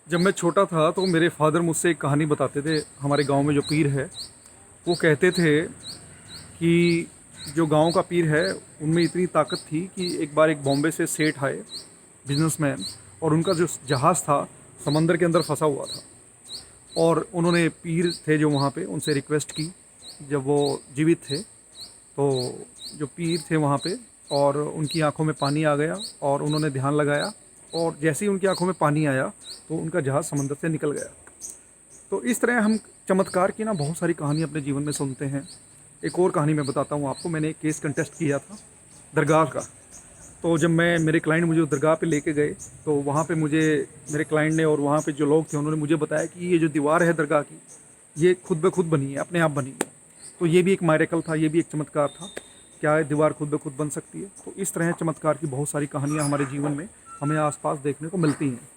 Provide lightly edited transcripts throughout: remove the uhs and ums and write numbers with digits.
जब मैं छोटा था तो मेरे फादर मुझसे एक कहानी बताते थे। हमारे गांव में जो पीर है वो कहते थे कि जो गांव का पीर है उनमें इतनी ताकत थी कि एक बार एक बॉम्बे से सेठ आए, बिजनेसमैन, और उनका जो जहाज़ था समंदर के अंदर फंसा हुआ था। और उन्होंने पीर थे जो वहाँ पे उनसे रिक्वेस्ट की, जब वो जीवित थे तो जो पीर थे वहाँ पे, और उनकी आंखों में पानी आ गया और उन्होंने ध्यान लगाया, और जैसे ही उनकी आंखों में पानी आया तो उनका जहाज़ समंदर से निकल गया। तो इस तरह हम चमत्कार की ना बहुत सारी कहानी अपने जीवन में सुनते हैं। एक और कहानी मैं बताता हूँ आपको। मैंने एक केस कंटेस्ट किया था दरगाह का। तो जब मैं मेरे क्लाइंट मुझे दरगाह पे लेके गए तो वहाँ पे मुझे मेरे क्लाइंट ने और वहाँ पे जो लोग थे उन्होंने मुझे बताया कि ये जो दीवार है दरगाह की, ये खुद ब खुद बनी है, अपने आप बनी है। तो ये भी एक मायरेकल था, ये भी एक चमत्कार था। क्या है, दीवार खुद ब खुद बन सकती है? तो इस तरह चमत्कार की बहुत सारी कहानियाँ हमारे जीवन में हमें आसपास देखने को मिलती हैं।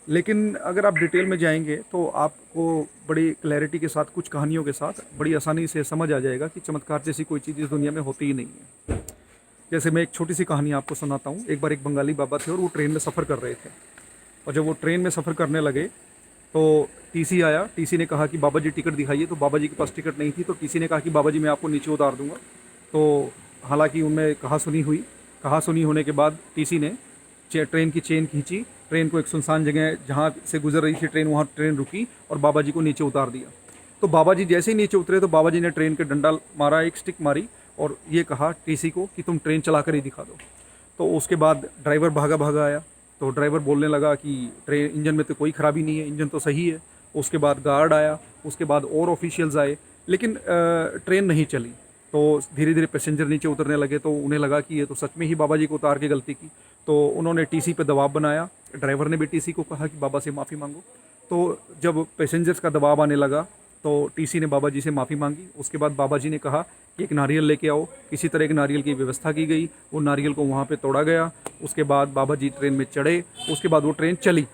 लेकिन अगर आप डिटेल में जाएंगे तो आपको बड़ी क्लैरिटी के साथ, कुछ कहानियों के साथ बड़ी आसानी से समझ आ जाएगा कि चमत्कार जैसी कोई चीज़ इस दुनिया में होती ही नहीं है। जैसे मैं एक छोटी सी कहानी आपको सुनाता हूँ। एक बार एक बंगाली बाबा थे और वो ट्रेन में सफ़र कर रहे थे। और जब वो ट्रेन में सफ़र करने लगे तो टीसी आया। टीसी ने कहा कि बाबा जी टिकट दिखाइए। तो बाबा जी के पास टिकट नहीं थी। तो टीसी ने कहा कि बाबा जी मैं आपको नीचे उतार दूंगा। तो हालांकि उनमें कहा सुनी हुई। कहा सुनी होने के बाद टीसी ने ट्रेन की चेन खींची। ट्रेन को एक सुनसान जगह जहाँ से गुजर रही थी ट्रेन, वहाँ ट्रेन रुकी और बाबा जी को नीचे उतार दिया। तो बाबा जी जैसे ही नीचे उतरे तो बाबा जी ने ट्रेन के डंडा मारा, एक स्टिक मारी, और ये कहा टीसी को कि तुम ट्रेन चला कर ही दिखा दो। तो उसके बाद ड्राइवर भागा भागा आया। तो ड्राइवर बोलने लगा कि ट्रेन इंजन में तो कोई ख़राबी नहीं है, इंजन तो सही है। उसके बाद गार्ड आया, उसके बाद और ऑफिशियल्स आए, लेकिन ट्रेन नहीं चली। तो धीरे धीरे पैसेंजर नीचे उतरने लगे। तो उन्हें लगा कि ये तो सच में ही बाबा जी को उतार के गलती की। तो उन्होंने टीसी पे दबाव बनाया। ड्राइवर ने भी टीसी को कहा कि बाबा से माफ़ी मांगो। तो जब पैसेंजर्स का दबाव आने लगा तो टीसी ने बाबा जी से माफ़ी मांगी। उसके बाद बाबा जी ने कहा कि एक नारियल लेके आओ। किसी तरह एक नारियल की व्यवस्था की गई। वो नारियल को वहाँ पे तोड़ा गया। उसके बाद बाबा जी ट्रेन में चढ़े। उसके बाद वो ट्रेन चली।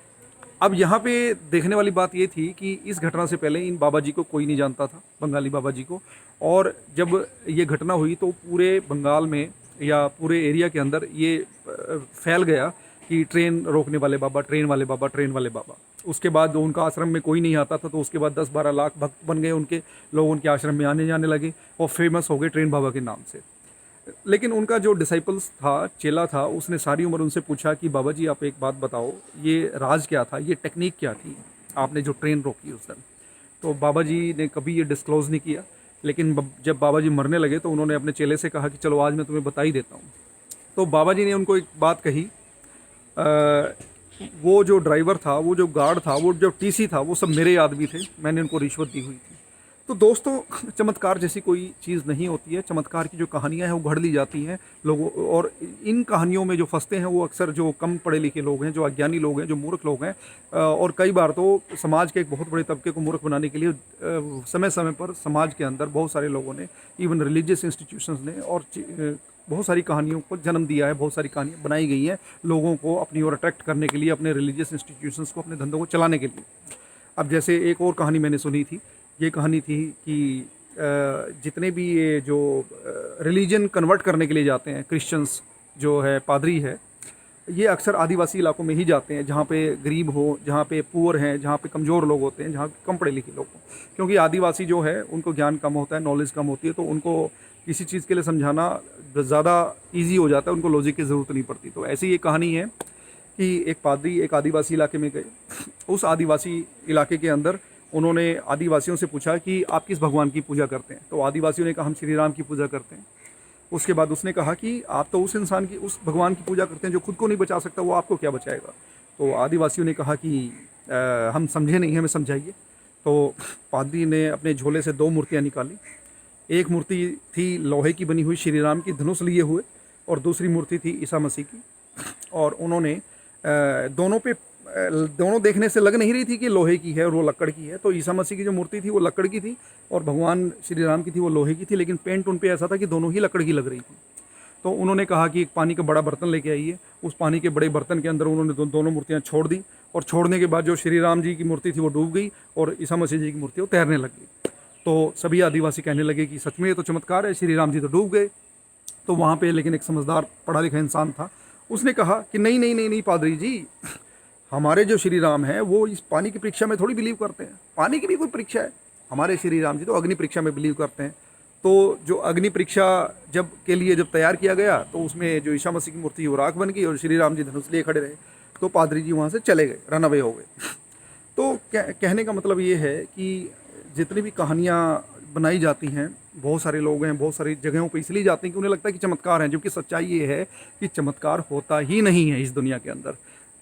अब यहाँ पे देखने वाली बात ये थी कि इस घटना से पहले इन बाबा जी को कोई नहीं जानता था, बंगाली बाबा जी को। और जब ये घटना हुई तो पूरे बंगाल में या पूरे एरिया के अंदर ये फैल गया कि ट्रेन रोकने वाले बाबा, ट्रेन वाले बाबा, ट्रेन वाले बाबा। उसके बाद जो उनका आश्रम में कोई नहीं आता था तो उसके बाद 10-12 लाख भक्त बन गए उनके। लोग उनके आश्रम में आने जाने लगे और फेमस हो गए ट्रेन बाबा के नाम से। लेकिन उनका जो डिसाइपल्स था, चेला था, उसने सारी उम्र उनसे पूछा कि बाबा जी आप एक बात बताओ, ये राज क्या था, ये टेक्निक क्या थी, आपने जो ट्रेन रोकी उस दिन? तो बाबा जी ने कभी ये डिस्क्लोज़ नहीं किया। लेकिन जब बाबा जी मरने लगे तो उन्होंने अपने चेले से कहा कि चलो आज मैं तुम्हें बता ही देता हूँ। तो बाबा जी ने उनको एक बात कही। वो जो ड्राइवर था, वो जो गार्ड था, वो जो टीसी था, वो सब मेरे आदमी थे। मैंने उनको रिश्वत दी हुई थी। तो दोस्तों, चमत्कार जैसी कोई चीज़ नहीं होती है। चमत्कार की जो कहानियाँ हैं वो घड़ ली जाती हैं लोगों, और इन कहानियों में जो फंसते हैं वो अक्सर जो कम पढ़े लिखे लोग हैं, जो अज्ञानी लोग हैं, जो मूर्ख लोग हैं। और कई बार तो समाज के एक बहुत बड़े तबके को मूर्ख बनाने के लिए समय समय पर समाज के अंदर बहुत सारे लोगों ने, इवन रिलीजियस इंस्टीट्यूशंस ने, और बहुत सारी कहानियों को जन्म दिया है। बहुत सारी कहानियाँ बनाई गई हैं लोगों को अपनी ओर अट्रैक्ट करने के लिए, अपने रिलीजियस इंस्टीट्यूशंस को, अपने धंधों को चलाने के लिए। अब जैसे एक और कहानी मैंने सुनी थी। ये कहानी थी कि जितने भी ये जो रिलीजन कन्वर्ट करने के लिए जाते हैं, क्रिश्चियंस जो है, पादरी है, ये अक्सर आदिवासी इलाकों में ही जाते हैं, जहाँ पे गरीब हो, जहाँ पे पुअर हैं, जहाँ पे कमज़ोर लोग होते हैं, जहाँ कम पढ़े लिखे लोग हों। क्योंकि आदिवासी जो है उनको ज्ञान कम होता है, नॉलेज कम होती है, तो उनको किसी चीज़ के लिए समझाना ज़्यादा ईजी हो जाता है, उनको लॉजिक की ज़रूरत नहीं पड़ती। तो ऐसी ये कहानी है कि एक पादरी एक आदिवासी इलाके में गए। उस आदिवासी इलाके के अंदर उन्होंने आदिवासियों से पूछा कि आप किस भगवान की पूजा करते हैं? तो आदिवासियों ने कहा हम श्री राम की पूजा करते हैं। उसके बाद उसने कहा कि आप तो उस इंसान की, उस भगवान की पूजा करते हैं जो खुद को नहीं बचा सकता, वो आपको क्या बचाएगा? तो आदिवासियों ने कहा कि हम समझे नहीं, हमें समझाइए। तो पादरी ने अपने झोले से 2 मूर्तियाँ निकाली। एक मूर्ति थी लोहे की बनी हुई, श्री राम की धनुष लिए हुए, और दूसरी मूर्ति थी ईसा मसीह की। और उन्होंने दोनों देखने से लग नहीं रही थी कि लोहे की है और वो लकड़ की है। तो ईसा मसीह की जो मूर्ति थी वो लकड़ की थी और भगवान श्री राम की थी वो लोहे की थी, लेकिन पेंट उन पे ऐसा था कि दोनों ही लकड़ की लग रही थी। तो उन्होंने कहा कि एक पानी का बड़ा बर्तन लेके आइए। उस पानी के बड़े बर्तन के अंदर उन्होंने दोनों मूर्तियाँ छोड़ दी, और छोड़ने के बाद जो श्री राम जी की मूर्ति थी वो डूब गई और ईसा मसीह जी की मूर्ति वो तैरने लग गई। तो सभी आदिवासी कहने लगे कि सच में ये तो चमत्कार है, श्री राम जी तो डूब गए। तो वहाँ पे लेकिन एक समझदार पढ़ा लिखा इंसान था। उसने कहा कि नहीं नहीं नहीं नहीं पादरी जी, हमारे जो श्री राम हैं वो इस पानी की परीक्षा में थोड़ी बिलीव करते हैं, पानी की भी कोई परीक्षा है। हमारे श्री राम जी तो अग्नि परीक्षा में बिलीव करते हैं। तो जो अग्नि परीक्षा जब के लिए जब तैयार किया गया तो उसमें जो ईसा मसीह की मूर्ति वो राख बन गई और श्री राम जी धनुष लिए खड़े रहे, तो पादरी जी वहाँ से चले गए, रन अवे हो गए। तो कहने का मतलब ये है कि जितनी भी कहानियाँ बनाई जाती हैं, बहुत सारे लोग हैं, बहुत सारी जगहों पे इसलिए जाते हैं कि उन्हें लगता है कि चमत्कार हैं, जबकि सच्चाई ये है कि चमत्कार होता ही नहीं है इस दुनिया के अंदर।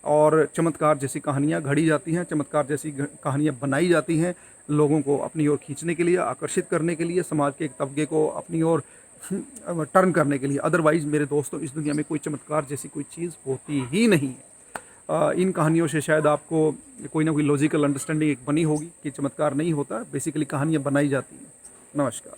और चमत्कार जैसी कहानियाँ घड़ी जाती हैं, चमत्कार जैसी कहानियाँ बनाई जाती हैं लोगों को अपनी ओर खींचने के लिए, आकर्षित करने के लिए, समाज के एक तबके को अपनी ओर टर्न करने के लिए। अदरवाइज़ मेरे दोस्तों, इस दुनिया में कोई चमत्कार जैसी कोई चीज़ होती ही नहीं है। इन कहानियों से शायद आपको कोई ना कोई लॉजिकल अंडरस्टैंडिंग एक बनी होगी कि चमत्कार नहीं होता, बेसिकली कहानियाँ बनाई जाती हैं। नमस्कार।